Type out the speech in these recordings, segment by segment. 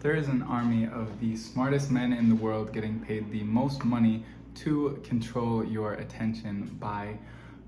there is an army of the smartest men in the world getting paid the most money to control your attention by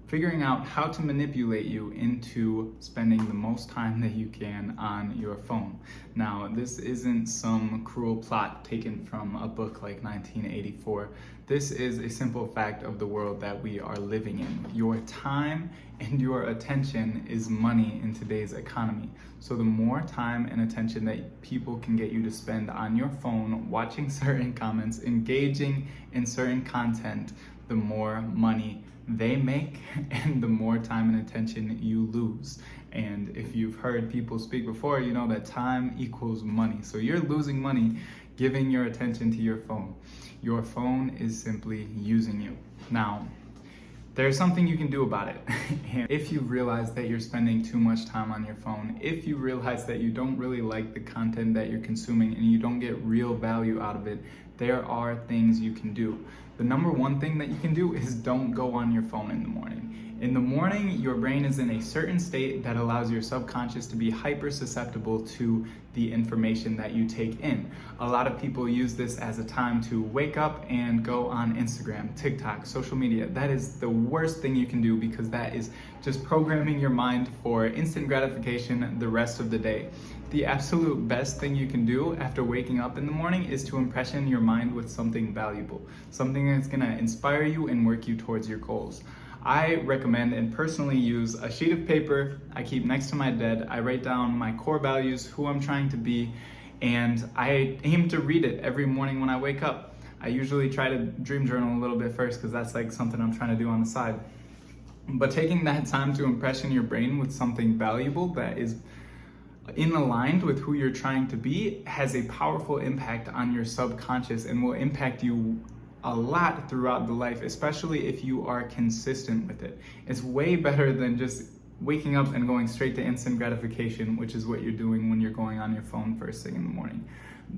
figuring out how to manipulate you into spending the most time that you can on your phone. Now, this isn't some cruel plot taken from a book like 1984. This is a simple fact of the world that we are living in. Your time and your attention is money in today's economy. So the more time and attention that people can get you to spend on your phone, watching certain comments, engaging in certain content, the more money they make and the more time and attention you lose. And if you've heard people speak before, you know that time equals money. So you're losing money giving your attention to your phone. Your phone is simply using you. Now, there's something you can do about it. And if you realize that you're spending too much time on your phone, if you realize that you don't really like the content that you're consuming and you don't get real value out of it, there are things you can do. The number one thing that you can do is don't go on your phone in the morning. In the morning, your brain is in a certain state that allows your subconscious to be hyper susceptible to the information that you take in. A lot of people use this as a time to wake up and go on Instagram, TikTok, social media. That is the worst thing you can do because that is just programming your mind for instant gratification the rest of the day. The absolute best thing you can do after waking up in the morning is to impression your mind with something valuable, something that's gonna inspire you and work you towards your goals. I recommend and personally use a sheet of paper I keep next to my bed. I write down my core values, who I'm trying to be, and I aim to read it every morning when I wake up. I usually try to dream journal a little bit first because that's like something I'm trying to do on the side. But taking that time to impression your brain with something valuable that is in aligned with who you're trying to be has a powerful impact on your subconscious and will impact you a lot throughout the life, especially if you are consistent with it. It's way better than just waking up and going straight to instant gratification, which is what you're doing when you're going on your phone first thing in the morning.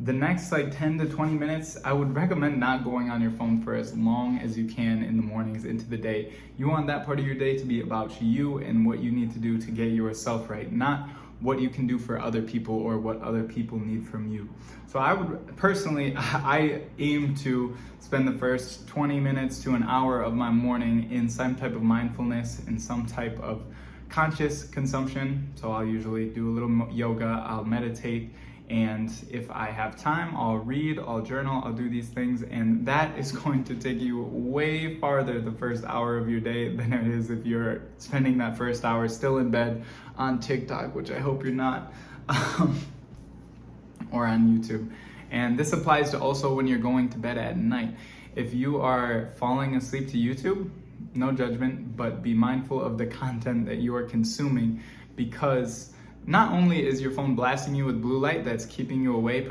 The next 10 to 20 minutes, I would recommend not going on your phone for as long as you can in the mornings into the day. You want that part of your day to be about you and what you need to do to get yourself right, not what you can do for other people or what other people need from you. So I would personally, I aim to spend the first 20 minutes to an hour of my morning in some type of mindfulness, in some type of conscious consumption. So I'll usually do a little yoga, I'll meditate, and if I have time, I'll read, I'll journal, I'll do these things, and that is going to take you way farther the first hour of your day than it is if you're spending that first hour still in bed on TikTok, which I hope you're not, or on YouTube. And this applies to also when you're going to bed at night. If you are falling asleep to YouTube, no judgment, but be mindful of the content that you are consuming, because not only is your phone blasting you with blue light that's keeping you awake,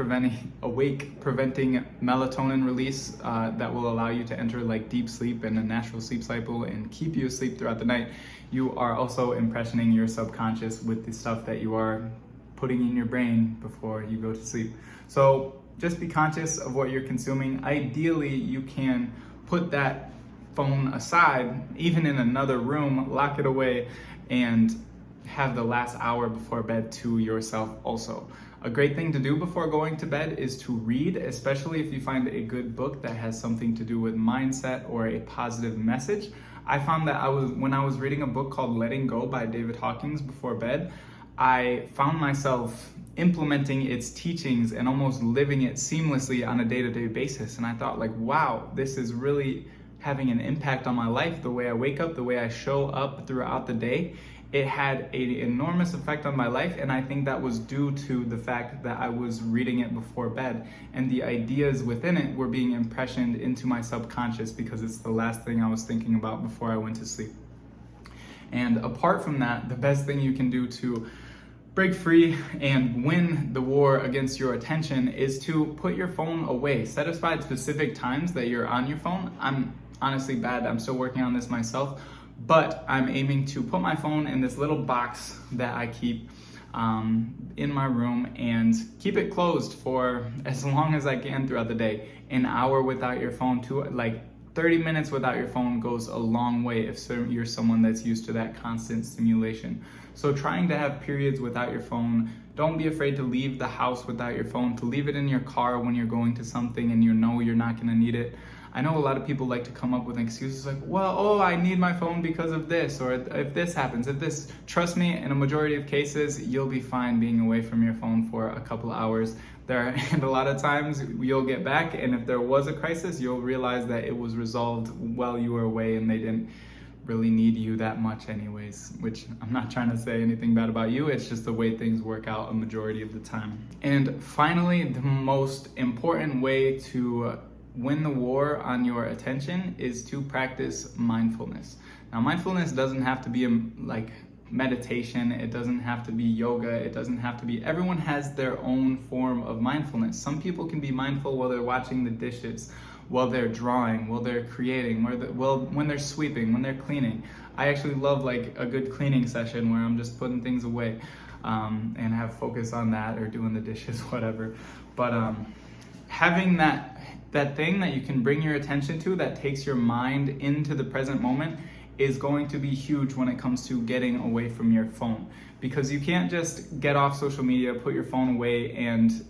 preventing melatonin release that will allow you to enter deep sleep and a natural sleep cycle and keep you asleep throughout the night, you are also impressioning your subconscious with the stuff that you are putting in your brain before you go to sleep. So just be conscious of what you're consuming. Ideally, you can put that phone aside, even in another room, lock it away, and have the last hour before bed to yourself also. A great thing to do before going to bed is to read, especially if you find a good book that has something to do with mindset or a positive message. I found that when I was reading a book called Letting Go by David Hawkins before bed, I found myself implementing its teachings and almost living it seamlessly on a day-to-day basis. And I thought wow, this is really having an impact on my life, the way I wake up, the way I show up throughout the day. It had an enormous effect on my life, and I think that was due to the fact that I was reading it before bed, and the ideas within it were being impressioned into my subconscious because it's the last thing I was thinking about before I went to sleep. And apart from that, the best thing you can do to break free and win the war against your attention is to put your phone away. Set aside specific times that you're on your phone. I'm honestly bad, I'm still working on this myself, but I'm aiming to put my phone in this little box that I keep in my room and keep it closed for as long as I can throughout the day. An hour without your phone, 30 minutes without your phone goes a long way if you're someone that's used to that constant stimulation. So trying to have periods without your phone Don't be afraid to leave the house without your phone, to leave it in your car when you're going to something and you know you're not going to need it. I know a lot of people like to come up with excuses like, well, oh, I need my phone because of this, or if this happens, if this. Trust me, in a majority of cases, you'll be fine being away from your phone for a couple hours. And a lot of times you'll get back, and if there was a crisis, you'll realize that it was resolved while you were away and they didn't really need you that much anyways, which I'm not trying to say anything bad about you, it's just the way things work out a majority of the time. And finally, the most important way to win the war on your attention is to practice mindfulness. Now, mindfulness doesn't have to be like meditation, it doesn't have to be yoga, it doesn't have to be, everyone has their own form of mindfulness. Some people can be mindful while they're washing the dishes, while they're drawing, while they're creating, when they're sweeping, when they're cleaning. I actually love like a good cleaning session where I'm just putting things away and have focus on that, or doing the dishes, whatever. But having that thing that you can bring your attention to that takes your mind into the present moment is going to be huge when it comes to getting away from your phone, because you can't just get off social media, put your phone away and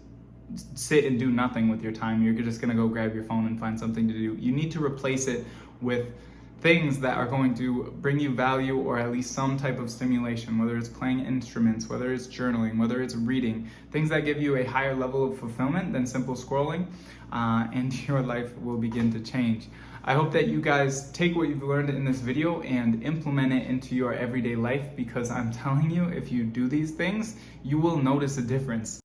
sit and do nothing with your time. You're just gonna go grab your phone and find something to do. You need to replace it with things that are going to bring you value, or at least some type of stimulation, whether it's playing instruments, whether it's journaling, whether it's reading, things that give you a higher level of fulfillment than simple scrolling, and your life will begin to change. I hope that you guys take what you've learned in this video and implement it into your everyday life, because I'm telling you, if you do these things, you will notice a difference.